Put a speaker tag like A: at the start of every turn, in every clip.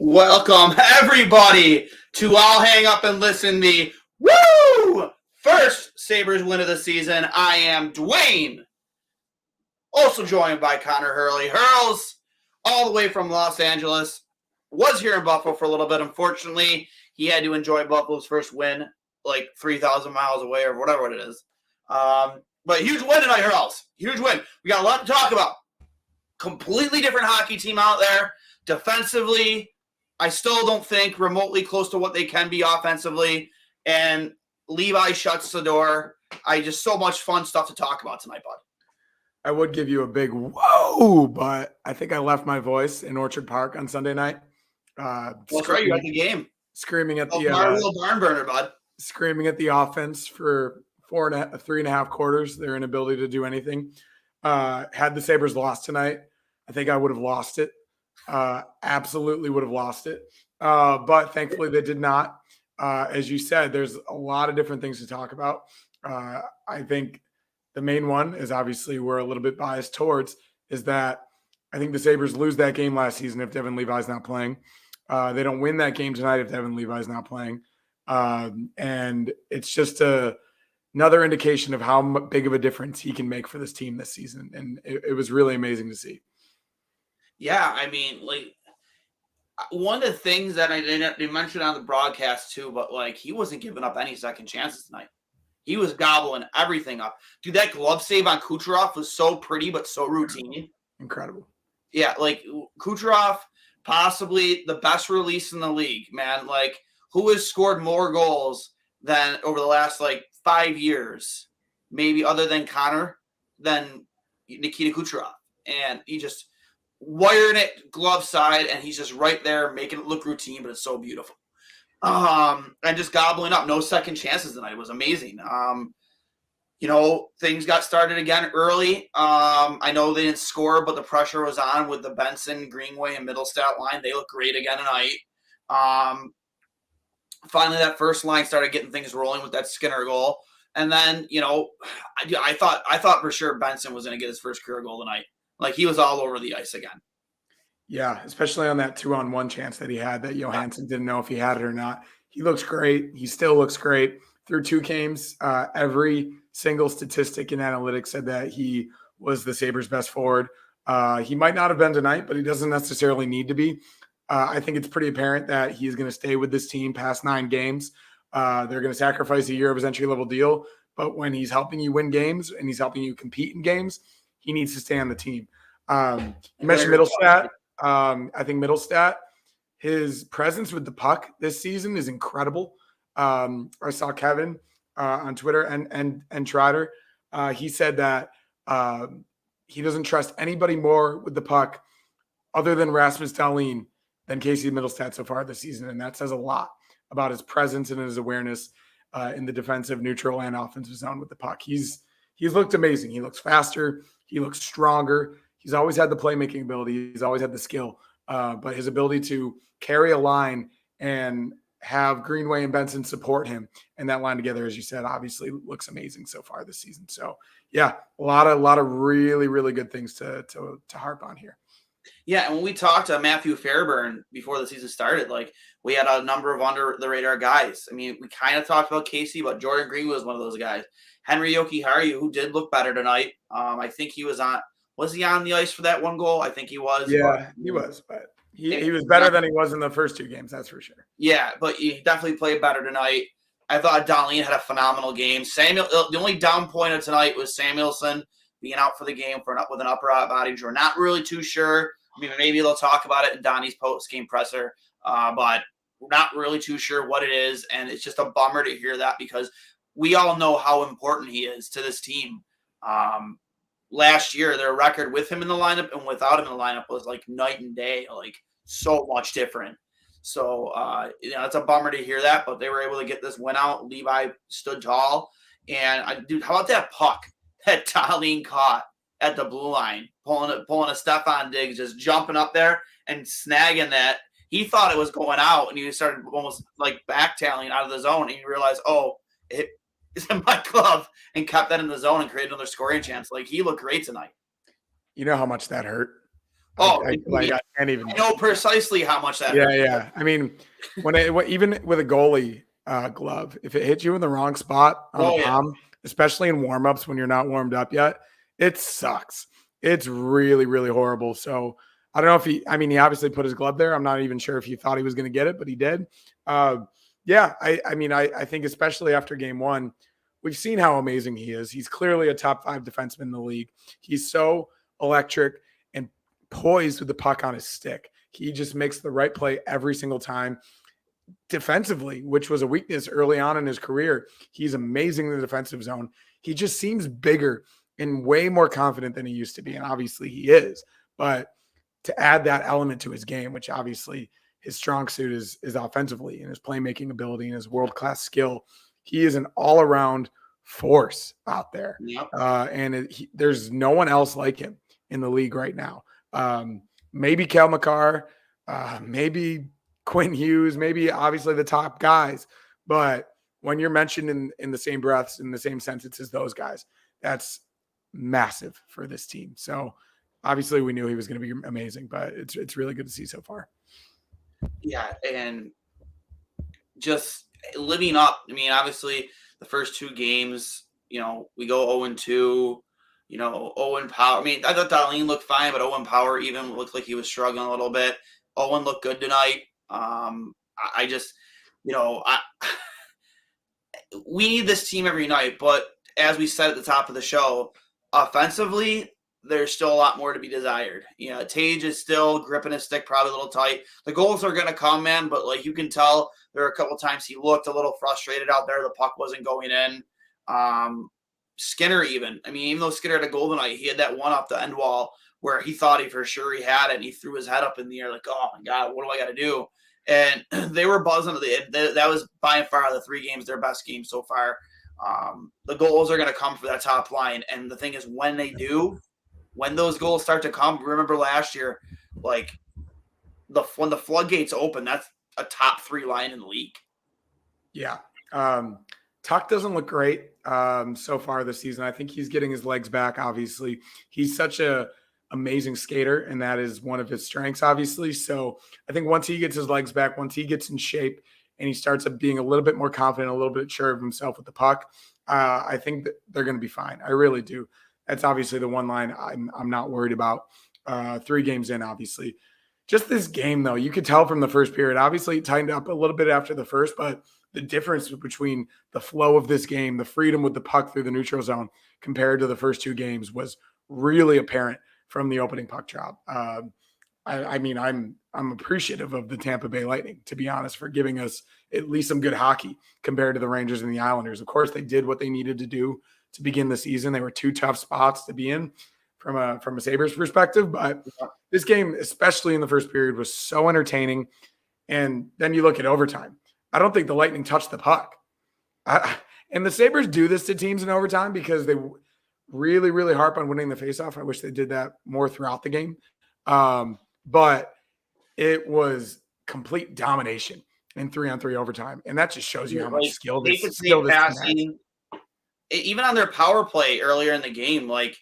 A: Welcome, everybody, to I'll Hang Up and Listen the first Sabres win of the season. I am Dwayne, also joined by Connor Hurley. Hurls, all the way from Los Angeles, was here in Buffalo for a little bit. Unfortunately, he had to enjoy Buffalo's first win, like 3,000 miles away or whatever it is. But huge win tonight, Hurls. Huge win. We got a lot to talk about. Completely different hockey team out there. Defensively, I still don't think remotely close to what they can be offensively. And Levi shuts the door. Just so much fun stuff to talk about tonight, bud.
B: I would give you a big whoa, but I think I left my voice in Orchard Park on Sunday night.
A: That's right, you at the game.
B: Screaming at the
A: barn burner, bud.
B: Screaming at the offense for 3.5 quarters, their inability to do anything. Had the Sabres lost tonight, I think I would have lost it. Absolutely would have lost it. But thankfully they did not. As you said, there's a lot of different things to talk about. I think the main one is obviously we're a little bit biased towards is that I think the Sabres lose that game last season if Devin Levi's not playing. They don't win that game tonight if Devin Levi's not playing. And it's just another indication of how big of a difference he can make for this team this season. And it was really amazing to see.
A: Yeah, I mean, like, one of the things that I didn't mention on the broadcast too, but like he wasn't giving up any second chances tonight. He was gobbling everything up. Dude, that glove save on Kucherov was so pretty but so routine.
B: Incredible.
A: Yeah, like Kucherov, possibly the best release in the league, man. Like, who has scored more goals than over the last like 5 years, maybe other than Connor, than Nikita Kucherov? And he just wiring it glove side, and he's just right there making it look routine, but it's so beautiful. And just gobbling up, no second chances tonight. It was amazing. Things got started again early. I know they didn't score, but the pressure was on with the Benson, Greenway, and Middlestat line. They look great again tonight. Finally, that first line started getting things rolling with that Skinner goal. And then, I thought for sure Benson was going to get his first career goal tonight. Like, he was all over the ice again.
B: Yeah, especially on that 2-on-1 chance that he had that Johansson didn't know if he had it or not. He looks great. He still looks great. Through 2 games, every single statistic in analytics said that he was the Sabres' best forward. He might not have been tonight, but he doesn't necessarily need to be. I think it's pretty apparent that he's going to stay with this team past 9 games. They're going to sacrifice a year of his entry-level deal, but when he's helping you win games and he's helping you compete in games, he needs to stay on the team. You mentioned Middlestat. I think Middlestat, his presence with the puck this season is incredible. I saw Kevin on Twitter and Trotter. He said that he doesn't trust anybody more with the puck other than Rasmus Dahlin than Casey Middlestat so far this season, and that says a lot about his presence and his awareness in the defensive, neutral, and offensive zone with the puck. He's looked amazing. He looks faster. He looks stronger. He's always had the playmaking ability. He's always had the skill. But his ability to carry a line and have Greenway and Benson support him and that line together, as you said, obviously looks amazing so far this season. So, yeah, a lot of really, really good things to harp on here.
A: Yeah, and when we talked to Matthew Fairburn before the season started, like, we had a number of under-the-radar guys. I mean, we kind of talked about Casey, but Jordan Greenway was one of those guys. Henry Jokiharju, who did look better tonight. I think he was on – was he on the ice for that one goal? I think he was.
B: Yeah, he was, but he was better than he was in the first 2 games, that's for sure.
A: Yeah, but he definitely played better tonight. I thought Dahlin had a phenomenal game. The only down point of tonight was Samuelsson being out for the game with an upper body injury. We're not really too sure. I mean, maybe they'll talk about it in Donnie's post-game presser, but we're not really too sure what it is, and it's just a bummer to hear that because we all know how important he is to this team. Last year, their record with him in the lineup and without him in the lineup was like night and day, like so much different. So, it's a bummer to hear that, but they were able to get this win out. Levi stood tall. And, dude, how about that puck that Dahlin caught at the blue line, pulling a Stefan Diggs, just jumping up there and snagging that? He thought it was going out, and he started almost like backtailing out of the zone, and he realized, it is in my glove, and kept that in the zone and created another scoring chance. Like, he looked great tonight.
B: You know how much that hurt?
A: Oh,
B: I can't even.
A: I know precisely how much that
B: Yeah,
A: hurt.
B: yeah. I mean, even with a goalie glove, if it hits you in the wrong spot on the palm, especially in warmups when you're not warmed up yet, it sucks. It's really, really horrible. So I don't know if he obviously put his glove there. I'm not even sure if he thought he was going to get it, but he did. Yeah, I think especially after game one, we've seen how amazing he is. He's clearly a top 5 defenseman in the league. He's so electric and poised with the puck on his stick. He just makes the right play every single time. Defensively, which was a weakness early on in his career, he's amazing in the defensive zone. He just seems bigger and way more confident than he used to be. And obviously he is. But to add that element to his game, which obviously his strong suit is offensively and his playmaking ability and his world-class skill, he is an all-around force out there.
A: Yep.
B: There's no one else like him in the league right now. Maybe Kel McCarr, maybe Quinn Hughes, maybe obviously the top guys. But when you're mentioned in the same breaths, in the same sentence as those guys, that's massive for this team. So obviously we knew he was going to be amazing, but it's really good to see so far.
A: Yeah, and just living up. I mean, obviously the first 2 games, we go 0-2. Owen Power. I mean, I thought Darlene looked fine, but Owen Power even looked like he was struggling a little bit. Owen looked good tonight. I just, we need this team every night. But as we said at the top of the show, offensively, there's still a lot more to be desired. Tage is still gripping his stick probably a little tight. The goals are going to come, man, but like you can tell, there are a couple times he looked a little frustrated out there. The puck wasn't going in. Skinner even though Skinner had a goal tonight, he had that one off the end wall where he thought for sure he had it, and he threw his head up in the air like, oh my God, what do I got to do? And they were buzzing. That was by far the 3 games, their best game so far. The goals are going to come for that top line. And the thing is, when they do, when those goals start to come, remember last year, like when the floodgates open, that's a top 3 line in the league.
B: Yeah. Tuck doesn't look great so far this season. I think he's getting his legs back, obviously. He's such a amazing skater, and that is one of his strengths, obviously. So I think once he gets his legs back, once he gets in shape and he starts up being a little bit more confident, a little bit sure of himself with the puck, I think that they're going to be fine. I really do. That's obviously the one line I'm not worried about. 3 games in, obviously. Just this game, though, you could tell from the first period. Obviously, it tightened up a little bit after the first, but the difference between the flow of this game, the freedom with the puck through the neutral zone compared to the first 2 games was really apparent from the opening puck drop. I'm appreciative of the Tampa Bay Lightning, to be honest, for giving us at least some good hockey compared to the Rangers and the Islanders. Of course, they did what they needed to do to begin the season. They were 2 tough spots to be in from a Sabres perspective, but this game, especially in the first period, was so entertaining. And then you look at overtime. I don't think the Lightning touched the puck. And the Sabres do this to teams in overtime because they really, really harp on winning the faceoff. I wish they did that more throughout the game. But it was complete domination in 3-on-3 overtime. And that just shows you how much skill this team has.
A: Even on their power play earlier in the game, like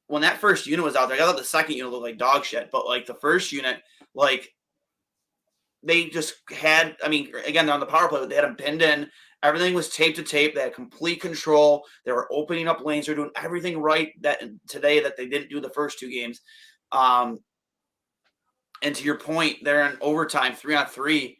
A: when that first unit was out there, I thought the second unit looked like dog shit. But like the first unit, like they just had, again, on the power play, they had them pinned in. Everything was tape to tape. They had complete control. They were opening up lanes. They're doing everything right today that they didn't do the first 2 games. And to your point, they're in overtime, 3-on-3.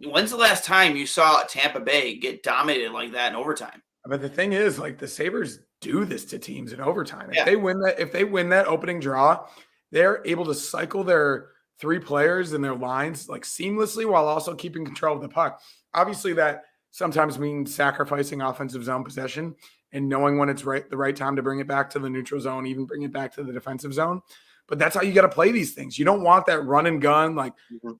A: When's the last time you saw Tampa Bay get dominated like that in overtime?
B: But the thing is, like, the Sabres do this to teams in overtime. If they win that opening draw, they're able to cycle their 3 players and their lines like seamlessly while also keeping control of the puck. Obviously, that sometimes means sacrificing offensive zone possession and knowing when it's the right time to bring it back to the neutral zone, even bring it back to the defensive zone. But that's how you got to play these things. You don't want that run and gun, like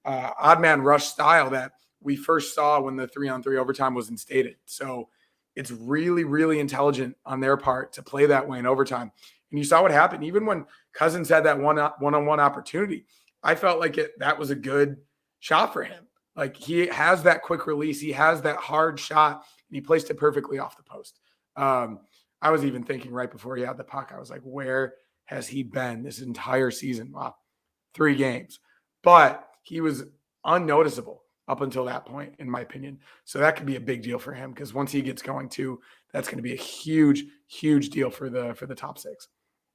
B: odd man rush style that we first saw when the 3-on-3 overtime was instated. So it's really, really intelligent on their part to play that way in overtime. And you saw what happened. Even when Cozens had that one-on-one opportunity, I felt like that was a good shot for him. Like, he has that quick release. He has that hard shot, and he placed it perfectly off the post. I was even thinking right before he had the puck, I was like, where has he been this entire season? Wow, 3 games. But he was unnoticeable up until that point, in my opinion. So that could be a big deal for him because once he gets going too, that's going to be a huge, huge deal for the top 6.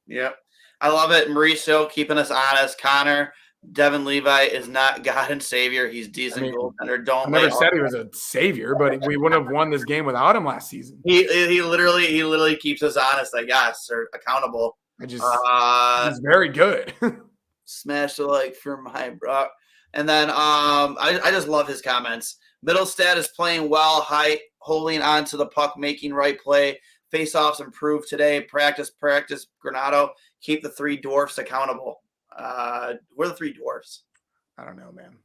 A: Yep. I love it. Mauricio keeping us honest. Connor, Devin Levi is not God and Savior. He's decent goaltender.
B: I never said he was a savior, but we wouldn't have won this game without him last season.
A: He literally keeps us honest, I guess, or accountable.
B: He's very good.
A: Smash the like for my bro. And then I just love his comments. Middlestad is playing well, holding on to the puck, making right play. Face-offs improved today. Practice. Granado, keep the 3 dwarfs accountable. Who are the 3 dwarfs?
B: I don't know, man.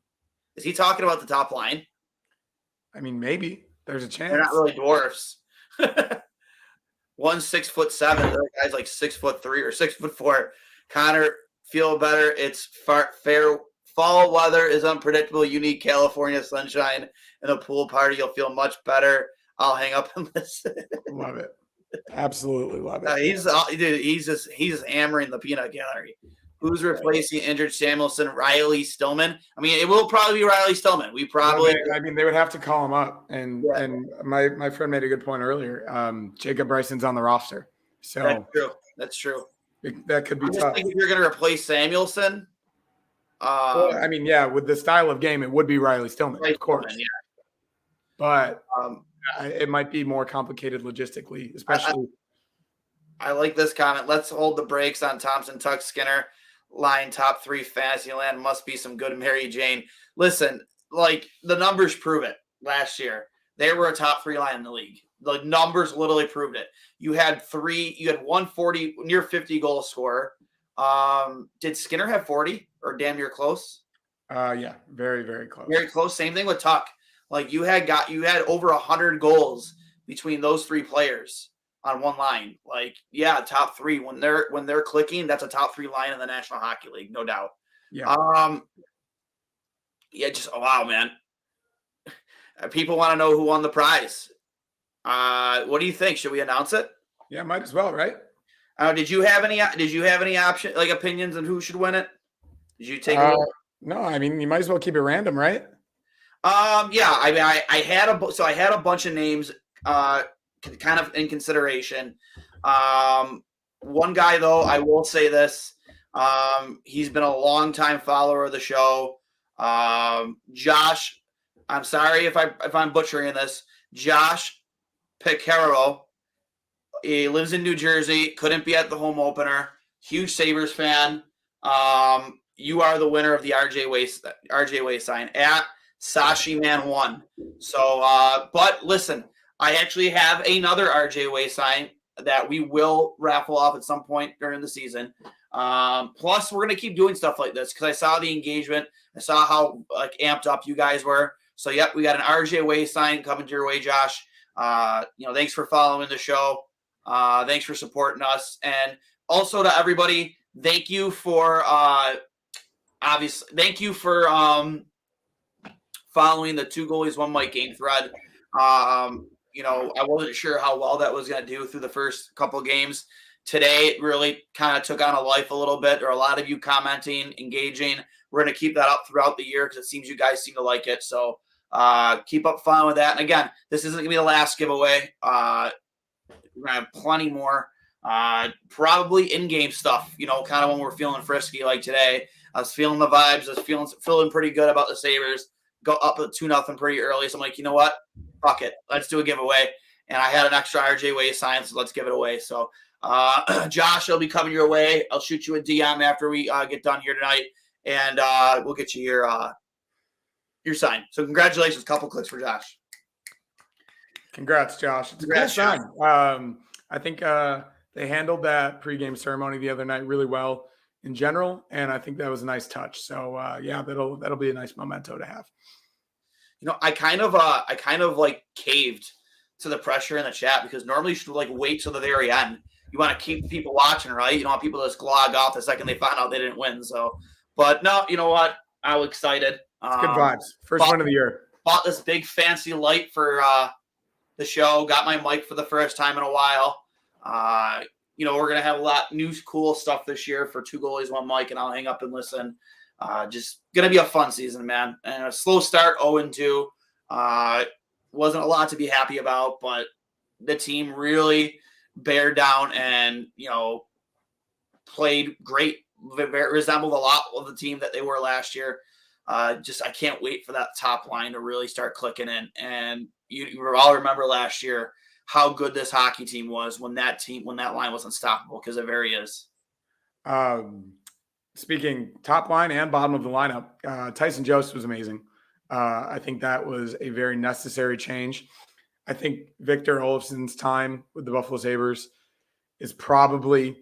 A: Is he talking about the top line?
B: I mean, maybe. There's a chance.
A: They're not really dwarfs. One's 6'7". The other guy's like 6'3" or 6'4". Connor, feel better. It's fair. Fall weather is unpredictable. You need California sunshine and a pool party. You'll feel much better. I'll hang up and listen.
B: Love it. Absolutely love it.
A: He's just hammering the peanut gallery. Who's replacing injured Samuelson? Riley Stillman. I mean, it will probably be Riley Stillman. They
B: would have to call him up. And my friend made a good point earlier. Jacob Bryson's on the roster. So
A: that's true.
B: That could be tough.
A: If you're going to replace Samuelson.
B: With the style of game, it would be Riley Stillman, of course. Yeah. But it might be more complicated logistically, especially.
A: I like this comment. Let's hold the brakes on Thompson, Tuck, Skinner. Line top 3 Fantasyland must be some good Mary Jane. Listen, like the numbers prove it. Last year, they were a top 3 line in the league. The numbers literally proved it. You had 140, near 50 goal scorer. Did Skinner have 40 or damn near close?
B: Yeah, very, very close.
A: Very close. Same thing with Tuck. Like you had over 100 goals between those 3 players on one line. Like, yeah, top 3 when they're clicking, that's a top 3 line in the National Hockey League, no doubt.
B: Yeah.
A: Wow, man. People want to know who won the prize. What do you think? Should we announce it?
B: Yeah, might as well, right?
A: Did you have any opinions on who should win it? Did you take a look?
B: No, I mean you might as well keep it random, right?
A: Yeah. I mean, I had a bunch of names kind of in consideration. One guy though, I will say this. He's been a long-time follower of the show. Josh, I'm sorry if I'm butchering this. Josh Picaro. He lives in New Jersey. Couldn't be at the home opener. Huge Sabres fan. You are the winner of the RJ Way sign at SashiMan1. So, but listen, I actually have another RJ Way sign that we will raffle off at some point during the season. Plus, we're gonna keep doing stuff like this because I saw the engagement. I saw how amped up you guys were. So, yep, we got an RJ Way sign coming to your way, Josh. Thanks for following the show. Thanks for supporting us, and also to everybody, thank you for following the 2 goalies 1 mic game thread. I wasn't sure how well that was going to do through the first couple of games. Today, it really kind of took on a life a little bit. There are a lot of you commenting, engaging. We're going to keep that up throughout the year because it seems you guys seem to like it. So keep up fun with that. And again, this isn't going to be the last giveaway. We're going to have plenty more, probably in-game stuff, kind of when we're feeling frisky like today. I was feeling the vibes. I was feeling pretty good about the Sabres. Go up at 2-0 pretty early. So I'm like, you know what? Fuck it. Let's do a giveaway. And I had an extra RJ Way sign, so let's give it away. So, Josh, I'll be coming your way. I'll shoot you a DM after we get done here tonight, and we'll get you your sign. So congratulations. Couple clicks for Josh.
B: Congrats, Josh. It's a cool sign. I think they handled that pregame ceremony the other night really well in general, and I think that was a nice touch. So that'll be a nice memento to have.
A: I kind of like caved to the pressure in the chat because normally you should wait till the very end. You want to keep people watching, right? You don't want people to just log off the second they find out they didn't win. So, but no, you know what? I was excited.
B: Good vibes. First win of the year.
A: Bought this big fancy light for the show. Got my mic for the first time in a while. we're going to have a lot new cool stuff this year for Two Goalies, One Mic, and I'll hang up and listen. Just going to be a fun season, man. And a slow start, 0-2. Wasn't a lot to be happy about, but the team really bared down and, played great, resembled a lot of the team that they were last year. I can't wait for that top line to really start clicking in. And you all remember last year how good this hockey team was when that line was unstoppable, because it very is.
B: Speaking top line and bottom of the lineup, Tyson Jost was amazing. I think that was a very necessary change. I think Victor Olofsson's time with the Buffalo Sabres is probably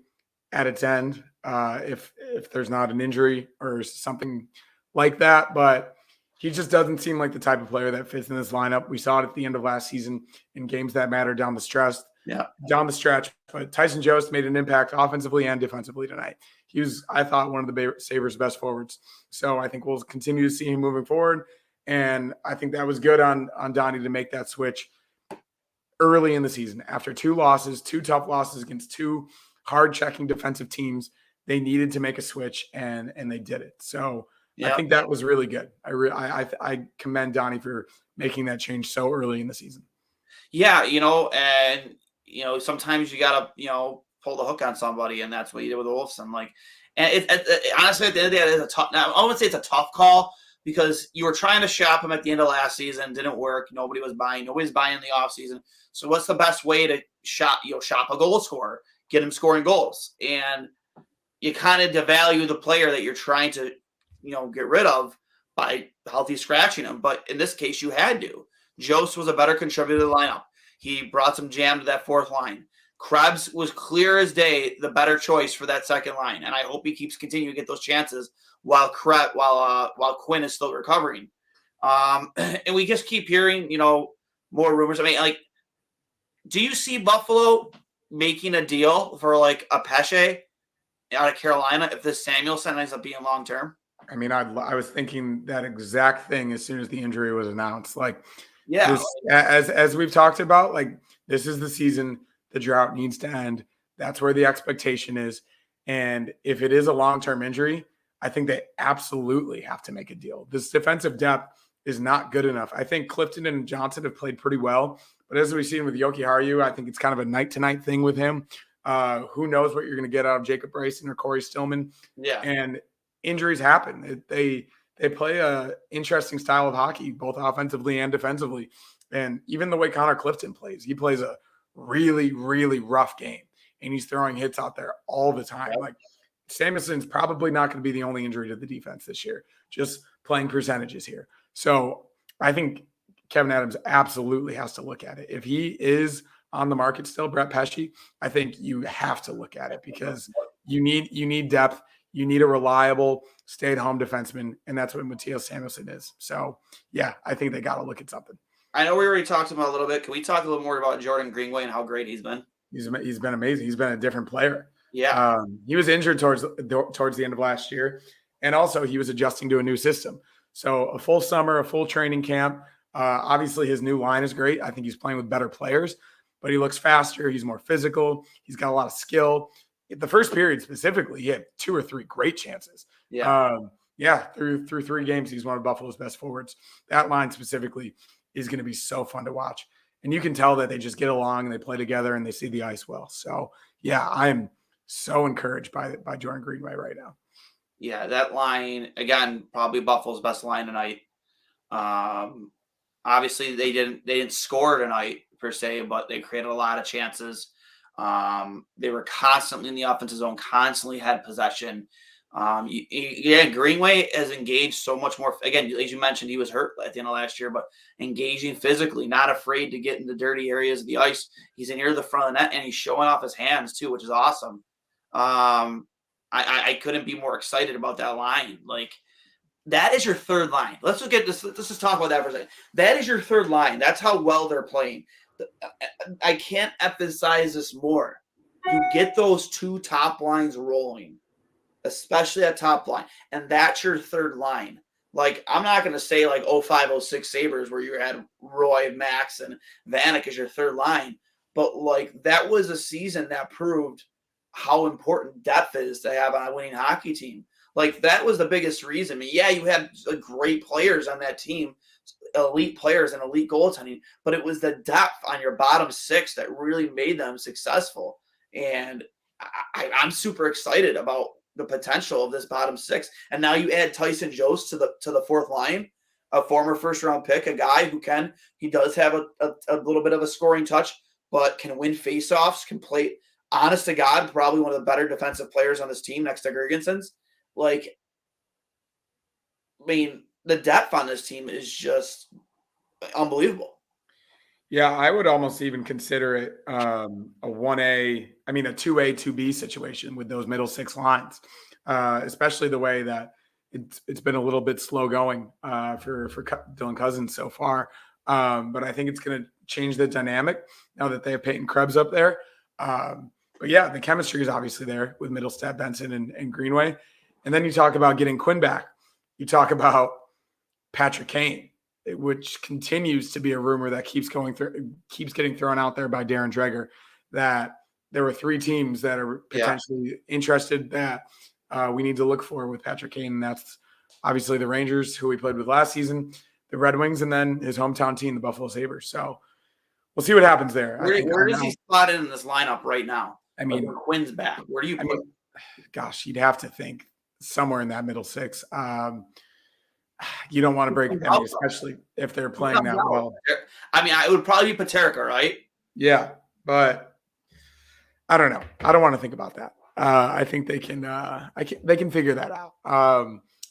B: at its end, if there's not an injury or something like that. But he just doesn't seem like the type of player that fits in this lineup. We saw it at the end of last season in games that matter down the stretch. But Tyson Jost made an impact offensively and defensively tonight. He was, I thought, one of the Sabres' best forwards. So I think we'll continue to see him moving forward. And I think that was good on Donnie to make that switch early in the season. After two tough losses against two hard-checking defensive teams, they needed to make a switch, and they did it. So I think that was really good. I commend Donnie for making that change so early in the season.
A: Yeah, and sometimes you gotta pull the hook on somebody, and that's what you did with Olofsson. And honestly, at the end of the day, it's a tough. Now, I wouldn't say it's a tough call, because you were trying to shop him at the end of last season, didn't work. Nobody's buying in the offseason. So what's the best way to shop a goal scorer, get him scoring goals? And you kind of devalue the player that you're trying to, get rid of by healthy scratching him. But in this case, you had to. Jost was a better contributor to the lineup. He brought some jam to that fourth line. Krebs was clear as day the better choice for that second line, and I hope he keeps continuing to get those chances while Quinn is still recovering. And we just keep hearing, more rumors. I mean, do you see Buffalo making a deal for a Pesce out of Carolina if this Samuelsson ends up being long term?
B: I mean, I was thinking that exact thing as soon as the injury was announced. As we've talked about, this is the season the drought needs to end. That's where the expectation is. And if it is a long-term injury, I think they absolutely have to make a deal. This defensive depth is not good enough. I think Clifton and Johnson have played pretty well, but as we've seen with Jokiharju, I think it's kind of a night-to-night thing with him. Who knows what you're going to get out of Jacob Bryson or Corey Stillman?
A: Yeah.
B: And injuries happen. They play a interesting style of hockey, both offensively and defensively. And even the way Connor Clifton plays, he plays a really, really rough game, and he's throwing hits out there all the time. Samuelson's probably not going to be the only injury to the defense this year, just playing percentages here. So I think Kevin Adams absolutely has to look at it. If he is on the market still, Brett Pesce, I think you have to look at it, because you need depth. You need a reliable stay-at-home defenseman, and that's what Mattias Samuelsson is. So, yeah, I think they got to look at something.
A: I know we already talked about a little bit. Can we talk a little more about Jordan Greenway and how great he's been?
B: He's been amazing. He's been a different player.
A: Yeah.
B: He was injured towards the end of last year, and also he was adjusting to a new system. So a full summer, a full training camp. Obviously, his new line is great. I think he's playing with better players, but he looks faster. He's more physical. He's got a lot of skill. The first period specifically, he had 2 or 3 great chances.
A: Yeah.
B: Through 3 games, he's one of Buffalo's best forwards. That line specifically is going to be so fun to watch. And you can tell that they just get along and they play together and they see the ice well. So, yeah, I'm so encouraged by Jordan Greenway right now.
A: Yeah, that line, again, probably Buffalo's best line tonight. Obviously, they didn't score tonight per se, but they created a lot of chances. They were constantly in the offensive zone, constantly had possession. Greenway has engaged so much more. Again, as you mentioned, he was hurt at the end of last year, but engaging physically, not afraid to get in the dirty areas of the ice. He's near the front of the net, and he's showing off his hands too, which is awesome. I couldn't be more excited about that line. That is your third line. Let's look at this. Let's just talk about that for a second. That is your third line. That's how well they're playing. I can't emphasize this more. You get those 2 top lines rolling, especially that top line, and that's your third line. I'm not going to say 05-06 Sabres where you had Roy, Max, and Vanek as your third line, but that was a season that proved how important depth is to have on a winning hockey team. Like, that was the biggest reason. I mean, yeah, you had great players on that team, elite players and elite goaltending, but it was the depth on your bottom six that really made them successful. And I'm super excited about the potential of this bottom six. And now you add Tyson Jost to the fourth line, a former first round pick, a guy who he does have a little bit of a scoring touch, but can win faceoffs, can play, honest to God, probably one of the better defensive players on this team next to Gergensen's. Like, I mean, the depth on this team is just unbelievable.
B: Yeah, I would almost even consider it a 1A, I mean, a 2A, 2B situation with those middle six lines, especially the way that it's been a little bit slow going for Dylan Cozens so far. But I think it's going to change the dynamic now that they have Peyton Krebs up there. But yeah, the chemistry is obviously there with Middlestat, Benson, and Greenway. And then you talk about getting Quinn back. You talk about Patrick Kane, which continues to be a rumor that keeps getting thrown out there by Darren Dreger, that there were 3 teams that are potentially interested that we need to look for with Patrick Kane. And that's obviously the Rangers, who he played with last season, the Red Wings, and then his hometown team, the Buffalo Sabres. So we'll see what happens there.
A: Where does he slot in this lineup right now?
B: I mean,
A: when Quinn's back, where do you put him?
B: Gosh, you'd have to think somewhere in that middle six. You don't want to break them, especially if they're playing that well.
A: I mean, it would probably be Paterka, right?
B: Yeah, but I don't know. I don't want to think about that. I think they can. They can figure that out.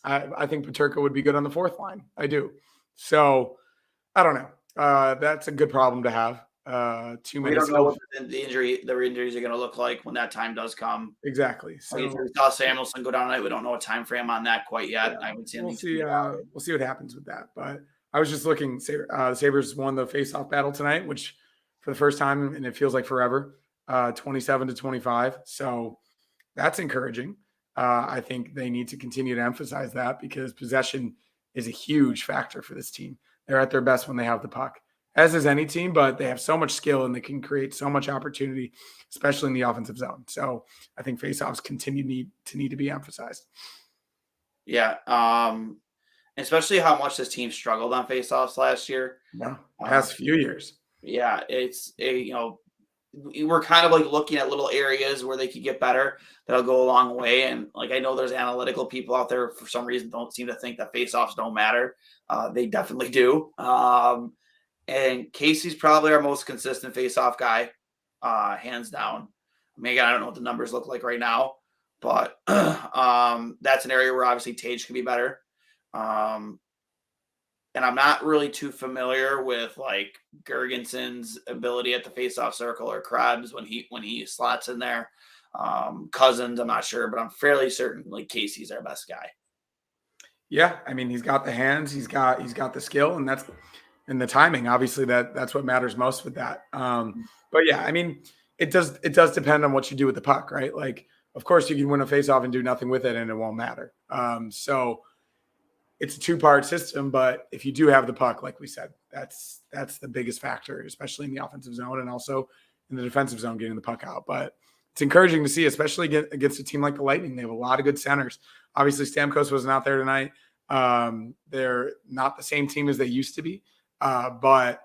B: I think Paterka would be good on the fourth line. I do. So I don't know. That's a good problem to have. Too many.
A: We don't know what the injuries are going to look like when that time does come.
B: Exactly. So
A: we saw Samuelson go down tonight. We don't know a time frame on that quite yet.
B: Yeah,
A: I haven't seen.
B: We'll see what happens with that. But I was just looking. The Sabres won the face-off battle tonight, which for the first time, and it feels like forever, 27-25. So that's encouraging. I think they need to continue to emphasize that because possession is a huge factor for this team. They're at their best when they have the puck, as is any team, but they have so much skill and they can create so much opportunity, especially in the offensive zone. So I think faceoffs need to be emphasized.
A: Yeah. Especially how much this team struggled on faceoffs last year.
B: Yeah, past few years.
A: Yeah, we're kind of like looking at little areas where they could get better. That'll go a long way. And like, I know there's analytical people out there for some reason don't seem to think that faceoffs don't matter. They definitely do. And Casey's probably our most consistent faceoff guy, hands down. I mean, again, I don't know what the numbers look like right now, but that's an area where obviously Tage can be better. And I'm not really too familiar with like Gergensen's ability at the faceoff circle or Krebs when he slots in there. Cozens, I'm not sure, but I'm fairly certain like Casey's our best guy. Yeah,
B: I mean, he's got the hands, he's got the skill, and the timing. Obviously, that's what matters most with that. But yeah, I mean, it does depend on what you do with the puck, right? Like, of course, you can win a faceoff and do nothing with it, and it won't matter. So it's a 2-part system, but if you do have the puck, like we said, that's the biggest factor, especially in the offensive zone and also in the defensive zone, getting the puck out. But it's encouraging to see, especially against a team like the Lightning. They have a lot of good centers. Obviously, Stamkos wasn't out there tonight. They're not the same team as they used to be, but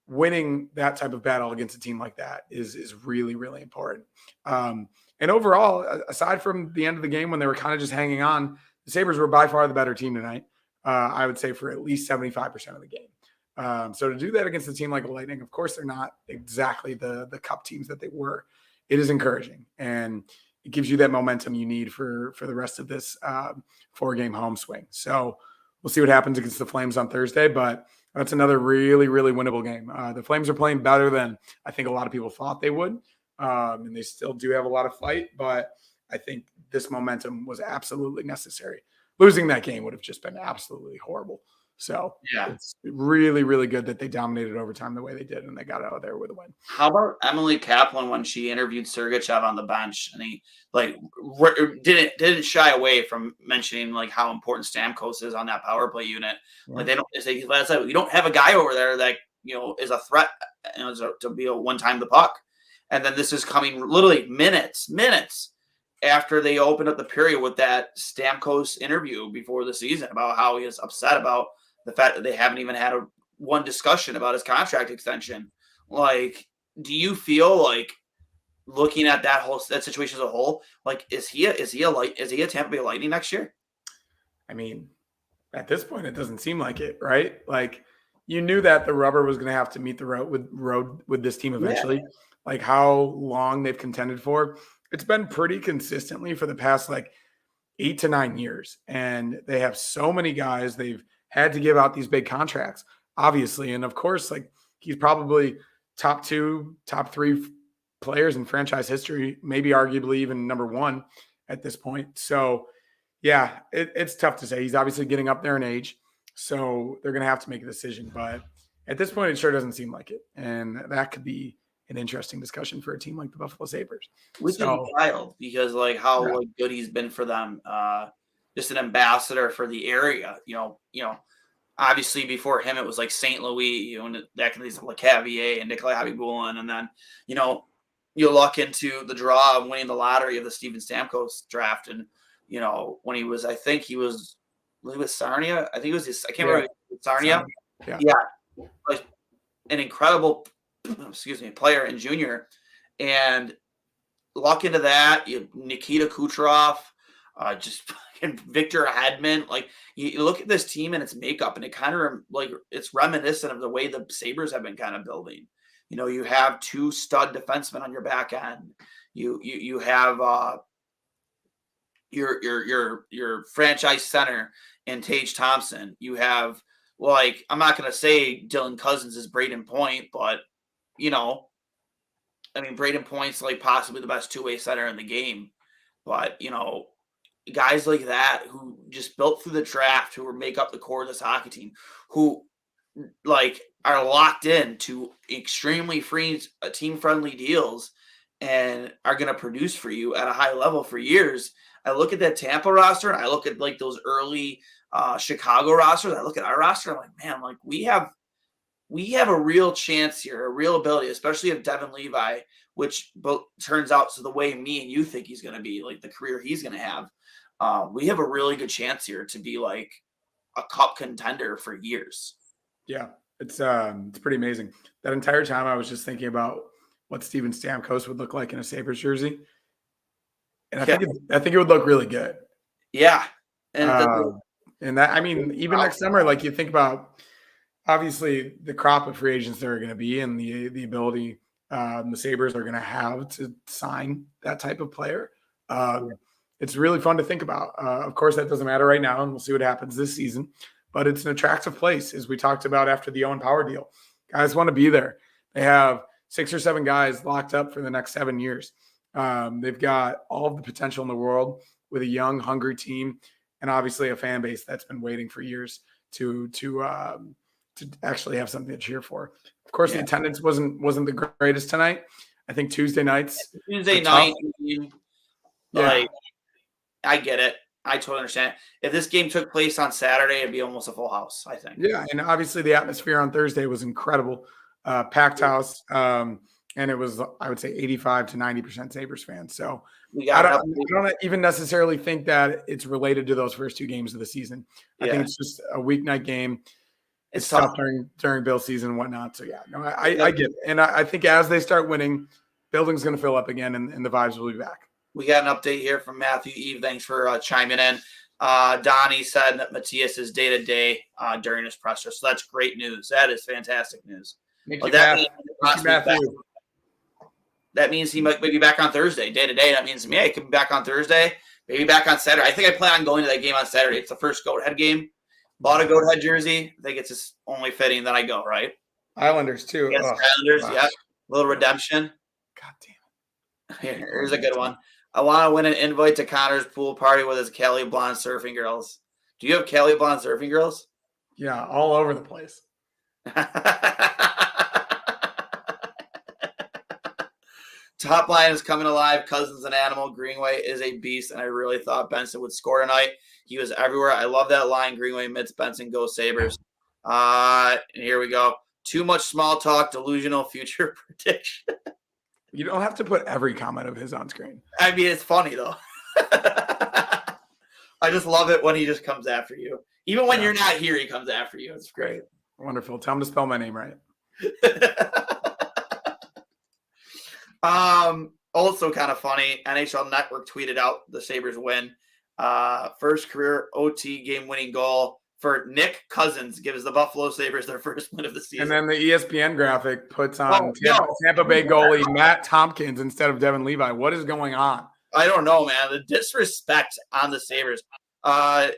B: winning that type of battle against a team like that is really, really important. And overall, aside from the end of the game when they were kind of just hanging on, the Sabres were by far the better team tonight, I would say, for at least 75% of the game. So to do that against a team like the Lightning, of course, they're not exactly the cup teams that they were. It is encouraging, and it gives you that momentum you need for the rest of this 4-game home swing. So we'll see what happens against the Flames on Thursday, but that's another really, really winnable game. The Flames are playing better than I think a lot of people thought they would, and they still do have a lot of fight, but I think this momentum was absolutely necessary. Losing that game would have just been absolutely horrible. So yeah, it's really, really good that they dominated overtime the way they did, and they got out of there with a win.
A: How about Emily Kaplan when she interviewed Sergachev on the bench, and he like didn't shy away from mentioning like how important Stamkos is on that power play unit. Right. Like they don't say, you don't have a guy over there that is a threat to be a one-time the puck. And then this is coming literally minutes after they opened up the period with that Stamkos interview before the season about how he is upset about the fact that they haven't even had one discussion about his contract extension. Like, do you feel like looking at that situation as a whole, like is he a Tampa Bay Lightning next year?
B: I mean, at this point, it doesn't seem like it, right? Like you knew that the rubber was going to have to meet the road with this team eventually. Yeah. Like how long they've contended for, it's been pretty consistently for the past like 8 to 9 years, and they have so many guys. They've had to give out these big contracts, obviously, and of course, like he's probably top 2, top 3 players in franchise history, maybe arguably even number 1 at this point. So yeah, it's tough to say. He's obviously getting up there in age, so they're going to have to make a decision. But at this point, it sure doesn't seem like it. And that could be an interesting discussion for a team like the Buffalo Sabres.
A: Which is wild because, like, how good he's been for them. Just an ambassador for the area. You know, obviously before him, it was like St. Louis, and that can be LeCavier and Nikolai Habibulin. And then, you luck into the draw of winning the lottery of the Steven Stamkos draft. And, when he was, I think he was Sarnia. I think it was I can't remember. Sarnia. Yeah. Like an incredible, player and junior. And luck into that. Nikita Kucherov, just fucking Victor Hedman. Like you look at this team and its makeup, and it kind of it's reminiscent of the way the Sabres have been kind of building. You have 2 stud defensemen on your back end. You have your franchise center in Tage Thompson. You have I'm not going to say Dylan Cozens is Braden Point, but Braden Point's like possibly the best 2-way center in the game. But guys like that who just built through the draft, who make up the core of this hockey team, who are locked in to extremely free team-friendly deals and are going to produce for you at a high level for years. I look at that Tampa roster and I look at like those early Chicago rosters. I look at our roster. I'm like, man, like we have a real chance here, a real ability, especially if Devin Levi, which turns out to the way me and you think he's going to be, like the career he's going to have. We have a really good chance here to be like a cup contender for years.
B: Yeah, it's pretty amazing. That entire time I was just thinking about what Steven Stamkos would look like in a Sabres jersey. And I think it would look really good.
A: Yeah.
B: And that, even next summer, like you think about, obviously the crop of free agents there are going to be, and the ability the Sabres are going to have to sign that type of player. It's really fun to think about. Of course, that doesn't matter right now, and we'll see what happens this season. But it's an attractive place, as we talked about after the Owen Power deal. Guys want to be there. They have 6 or 7 guys locked up for the next 7 years. They've got all of the potential in the world with a young, hungry team, and obviously a fan base that's been waiting for years to actually have something to cheer for. Of course, the attendance wasn't the greatest tonight. I think Tuesday night.
A: I get it. I totally understand. If this game took place on Saturday, it'd be almost a full house, I think.
B: Yeah, and obviously the atmosphere on Thursday was incredible. Packed house. And it was, I would say, 85 to 90% Sabres fans. So I don't even necessarily think that it's related to those first 2 games of the season. I think it's just a weeknight game. It's tough during Bill season and whatnot. So, I get it. And I think as they start winning, building's going to fill up again, and the vibes will be back.
A: We got an update here from Matthew Eve. Thanks for chiming in. Donnie said that Matthias is day-to-day during his presser. So that's great news. That is fantastic news. That means he might be back on Thursday, day-to-day. That means, he could be back on Thursday, maybe back on Saturday. I think I plan on going to that game on Saturday. It's the first Goathead game. Bought a Goathead jersey. I think it's just only fitting that I go, right?
B: Islanders, too.
A: Yes, Islanders, yeah. A little redemption.
B: God damn it.
A: Here's a good one. I want to win an invite to Connor's pool party with his Cali Blonde surfing girls. Do you have Cali Blonde surfing girls?
B: Yeah, all over the place.
A: Top line is coming alive. Cozens an animal. Greenway is a beast, and I really thought Benson would score tonight. He was everywhere. I love that line. Greenway, Mitz, Benson, go Sabres. And here we go. Too much small talk, delusional future prediction.
B: You don't have to put every comment of his on screen.
A: I mean, it's funny though. I just love it when he just comes after you. Even when you're not here, he comes after you. It's great.
B: Wonderful. Tell him to spell my name right.
A: Also kind of funny, NHL Network tweeted out the Sabres win. First career OT game-winning goal for Nick Cozens gives the Buffalo Sabres their first win of the season.
B: And then the ESPN graphic puts on Tampa Bay goalie Matt Tompkins instead of Devin Levi. What is going on?
A: I don't know, man. The disrespect on the Sabres. I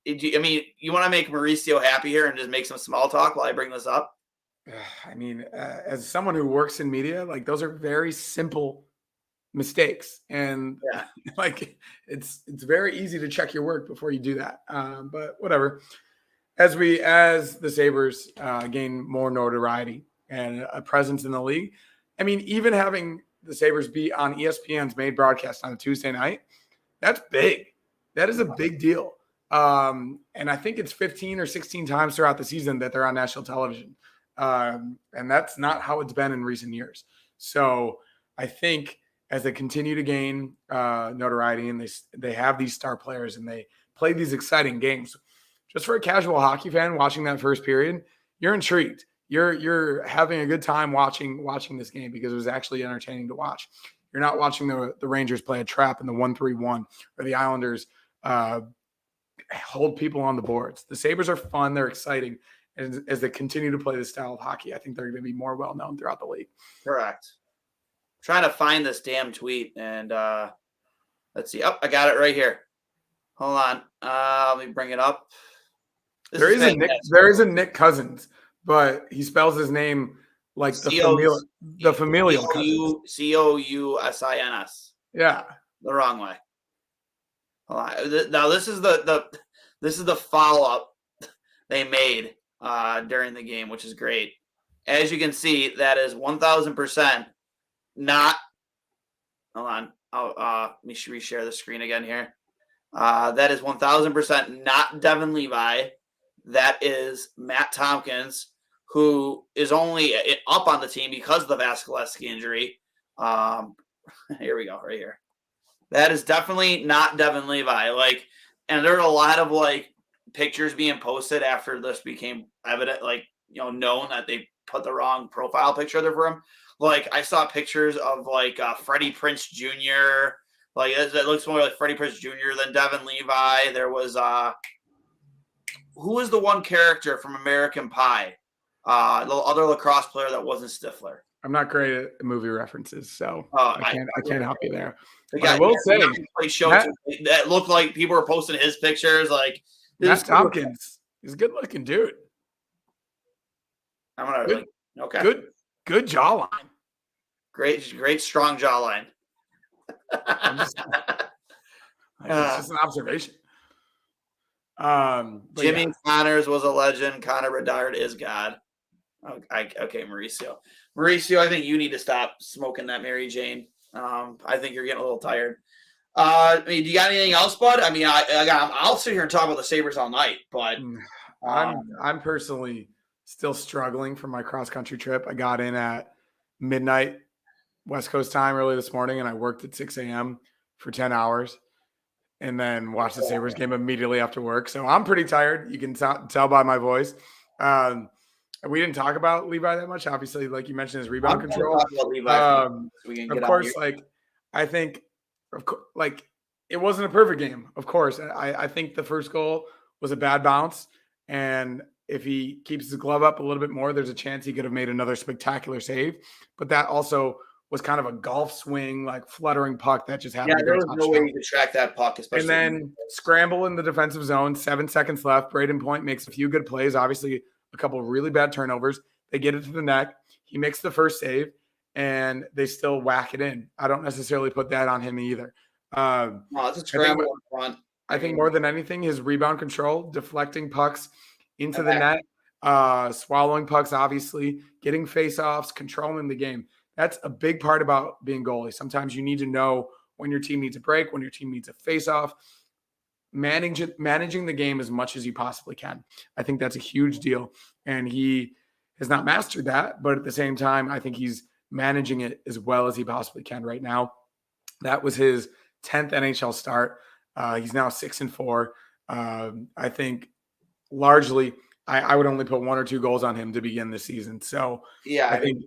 A: mean, you want to make Mauricio happy here and just make some small talk while I bring this up?
B: I mean, as someone who works in media, like those are very simple mistakes, and like it's very easy to check your work before you do that. But whatever. As the Sabres gain more notoriety and a presence in the league, I mean, even having the Sabres be on ESPN's main broadcast on a Tuesday night, that's big. That is a big deal. And I think it's 15 or 16 times throughout the season that they're on national television. And that's not how it's been in recent years. So I think as they continue to gain notoriety and they have these star players and they play these exciting games, just for a casual hockey fan watching that first period, you're intrigued. You're having a good time watching this game because it was actually entertaining to watch. You're not watching the Rangers play a trap in the 1-3-1 or the Islanders hold people on the boards. The Sabres are fun. They're exciting. And as they continue to play this style of hockey, I think they're going to be more well-known throughout the league.
A: Correct. I'm trying to find this damn tweet, and let's see. Oh, I got it right here. Hold on. Let me bring it up.
B: There is a Nick Cozens, but he spells his name like the familial Cousins.
A: Cousins.
B: Yeah.
A: The wrong way. Hold on. Now this is the follow-up they made during the game, which is great. As you can see, that is 1,000% not. Hold on. Let me reshare the screen again here. That is 1,000% not Devin Levi. That is Matt Tompkins, who is only up on the team because of the Vasilevsky injury. Here we go, right here. That is definitely not Devin Levi. And there are a lot of pictures being posted after this became evident, known that they put the wrong profile picture there for him. I saw pictures of Freddie Prinze Jr. That looks more like Freddie Prinze Jr. than Devin Levi. There was who was the one character from American Pie? The other lacrosse player that wasn't Stifler.
B: I'm not great at movie references, so I can't help you there.
A: I will say that looked like people were posting his pictures.
B: Matt Tompkins is a good looking dude.
A: I'm gonna
B: good jawline.
A: Great strong jawline.
B: It's just an observation.
A: Jimmy Connors was a legend. Connor Bedard is God. Okay, Mauricio. I think you need to stop smoking that Mary Jane. I think you're getting a little tired. Do you got anything else, bud? I mean, I'll sit here and talk about the Sabres all night, but
B: I'm personally still struggling from my cross country trip. I got in at midnight West Coast time early this morning, and I worked at 6 a.m. for 10 hours. And then watch the Sabres game immediately after work. So I'm pretty tired. You can tell by my voice. We didn't talk about Levi that much. Obviously, like you mentioned, his rebound control. Of course, I think, it wasn't a perfect game. Of course, I think the first goal was a bad bounce. And if he keeps his glove up a little bit more, there's a chance he could have made another spectacular save. But that also was kind of a golf swing, fluttering puck that just happened.
A: Yeah, there was no way you could track that puck, especially.
B: And then scramble in the defensive zone, 7 seconds left. Braden Point makes a few good plays, obviously a couple of really bad turnovers. They get it to the net. He makes the first save, and they still whack it in. I don't necessarily put that on him either.
A: It's a scramble in front.
B: I think more than anything, his rebound control, deflecting pucks into the net, swallowing pucks, obviously, getting face-offs, controlling the game. That's a big part about being goalie. Sometimes you need to know when your team needs a break, when your team needs a face-off, managing the game as much as you possibly can. I think that's a huge deal. And he has not mastered that, but at the same time, I think he's managing it as well as he possibly can right now. That was his 10th NHL start. He's now 6-4. I think largely I would only put 1 or 2 goals on him to begin the season. So
A: Yeah,
B: I think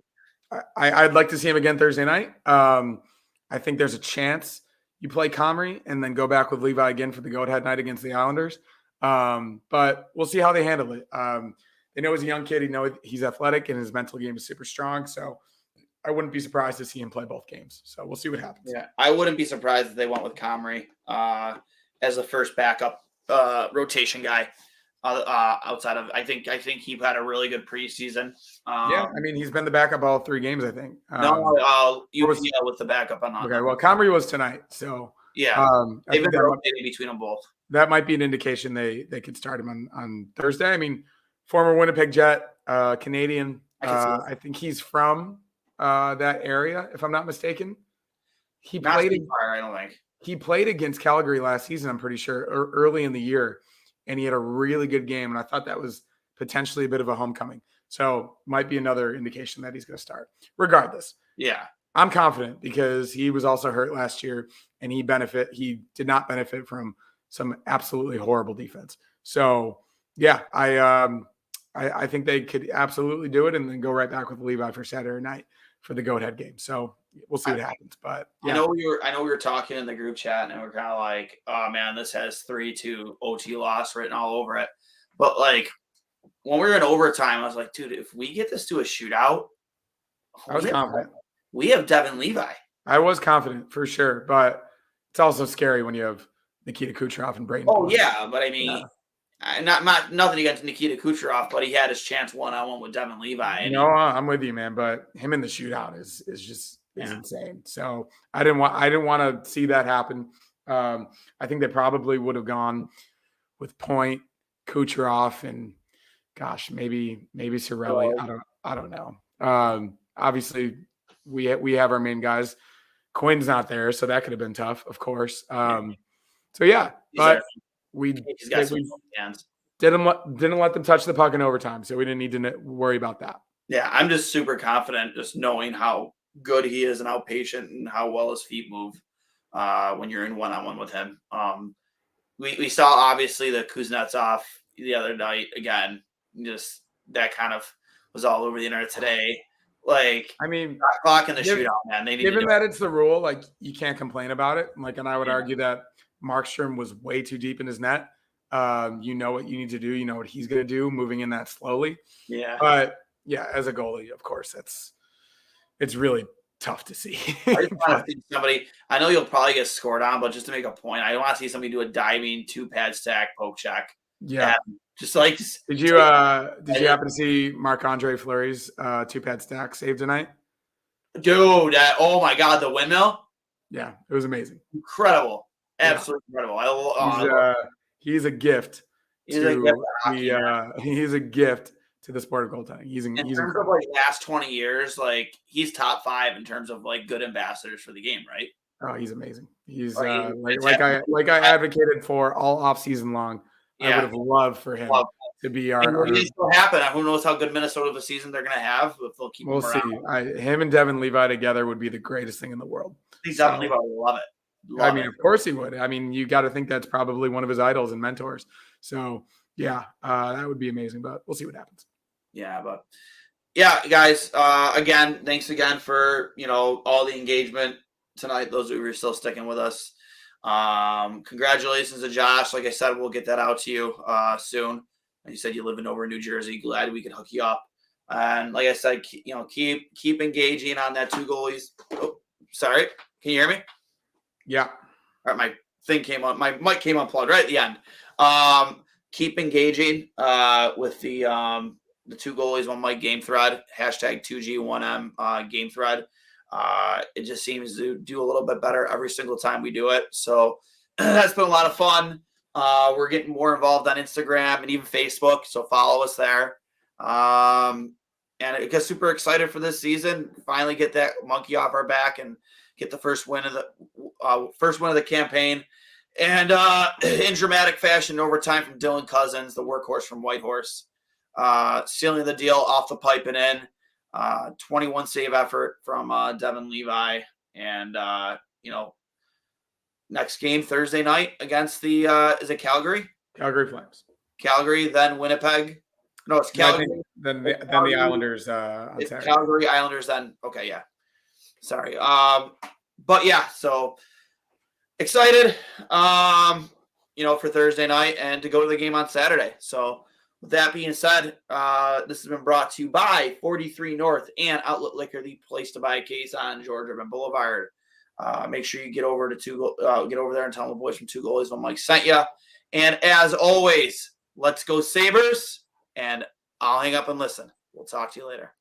B: I'd like to see him again Thursday night. I think there's a chance you play Comrie and then go back with Levi again for the go-ahead night against the Islanders. But we'll see how they handle it. They know he's a young kid. He know he's athletic and his mental game is super strong. So I wouldn't be surprised to see him play both games. So we'll see what happens.
A: Yeah, I wouldn't be surprised if they went with Comrie as the first backup rotation guy. Outside of, I think he had a really good preseason.
B: Yeah, I mean, he's been the backup all 3 games, I think.
A: With the backup on.
B: Okay, well, Comrie was tonight, so
A: yeah, they've been rotating between them both.
B: That might be an indication they could start him on Thursday. I mean, former Winnipeg Jet, Canadian. I think he's from that area, if I'm not mistaken. He played against Calgary last season, I'm pretty sure, early in the year, and he had a really good game, and I thought that was potentially a bit of a homecoming. So might be another indication that he's going to start. Regardless,
A: yeah,
B: I'm confident because he was also hurt last year, and he did not benefit from some absolutely horrible defense. So yeah, I think they could absolutely do it, and then go right back with Levi for Saturday night for the go-ahead game. So we'll see what happens. But yeah.
A: I know we were talking in the group chat, and we're kind of like, oh man, this has 3-2 OT loss written all over it. But like when we were in overtime, I was like, dude, if we get this to a shootout,
B: I was confident.
A: We have Devin Levi.
B: I was confident for sure, but it's also scary when you have Nikita Kucherov and Brayden.
A: Oh yeah, but I mean, nothing against Nikita Kucherov, but he had his chance one-on-one with Devin Levi.
B: I'm with you, man. But him in the shootout is insane. So I didn't want to see that happen. I think they probably would have gone with Point, Kucherov, and gosh, maybe Cirelli. I don't know. Obviously, we have our main guys. Quinn's not there, so that could have been tough, of course. So yeah, but we didn't let them touch the puck in overtime, so we didn't need to worry about that.
A: Yeah, I'm just super confident, just knowing how good he is and how patient and how well his feet move when you're in one-on-one with him. We saw obviously the Kuznetsov the other night again. Just that kind of was all over the internet today. Like, I mean, clock in the shootout, man.
B: Given that it's the rule, like you can't complain about it. Like, and I would argue that Markstrom was way too deep in his net. You know what you need to do. You know what he's going to do, moving in that slowly.
A: Yeah.
B: But yeah, as a goalie, of course, it's really tough to see.
A: I just want to see somebody. I know you'll probably get scored on, but just to make a point, I want to see somebody do a diving 2-pad stack poke check.
B: Yeah. Did you happen to see Marc-Andre Fleury's 2-pad stack save tonight?
A: Dude, oh my God, the windmill.
B: Yeah, it was amazing.
A: Incredible. Absolutely incredible.
B: He's a gift. He's a gift to the sport of goaltending. He's
A: in terms of like last 20 years, like he's top 5 in terms of like good ambassadors for the game, right?
B: Oh, he's amazing. He's like I advocated for all off season long. Yeah. I would have loved for him to be our.
A: It still happen. Who knows how good Minnesota of a season they're going to have? If they'll keep.
B: We'll see. Him and Devin Levi together would be the greatest thing in the world.
A: Devin Levi would love it.
B: I mean, of course he would. I mean, you got to think that's probably one of his idols and mentors. So yeah, that would be amazing. But we'll see what happens.
A: Yeah, but yeah, guys. Again, thanks again for all the engagement tonight. Those of you who are still sticking with us. Congratulations to Josh. Like I said, we'll get that out to you soon. And you said you live in over New Jersey. Glad we could hook you up. And like I said, keep engaging on that 2 goalies. Oh, sorry. Can you hear me?
B: Yeah.
A: All right, my thing came on. My mic came unplugged right at the end. Keep engaging with the 2 goalies, 1 mic game thread. #2G1M game thread. It just seems to do a little bit better every single time we do it. So that's been a lot of fun. We're getting more involved on Instagram and even Facebook. So follow us there. And I get super excited for this season. Finally get that monkey off our back and get the first win of the campaign. And in dramatic fashion, overtime from Dylan Cozens, the workhorse from Whitehorse, sealing the deal off the pipe and in. 21 save effort from Devin Levi. And, next game Thursday night against the, is it Calgary?
B: Calgary Flames.
A: Calgary, then Winnipeg. No, it's Calgary.
B: Then the Islanders on
A: it's
B: Saturday.
A: Calgary, Islanders, then. Okay, yeah. Sorry. But yeah, so excited, for Thursday night and to go to the game on Saturday. So with that being said, this has been brought to you by 43 North and Outlet Liquor, the place to buy a case on George Urban Boulevard. Make sure you get over there and tell the boys from Two Goalies when Mike sent you. And as always, let's go Sabres, and I'll hang up and listen. We'll talk to you later.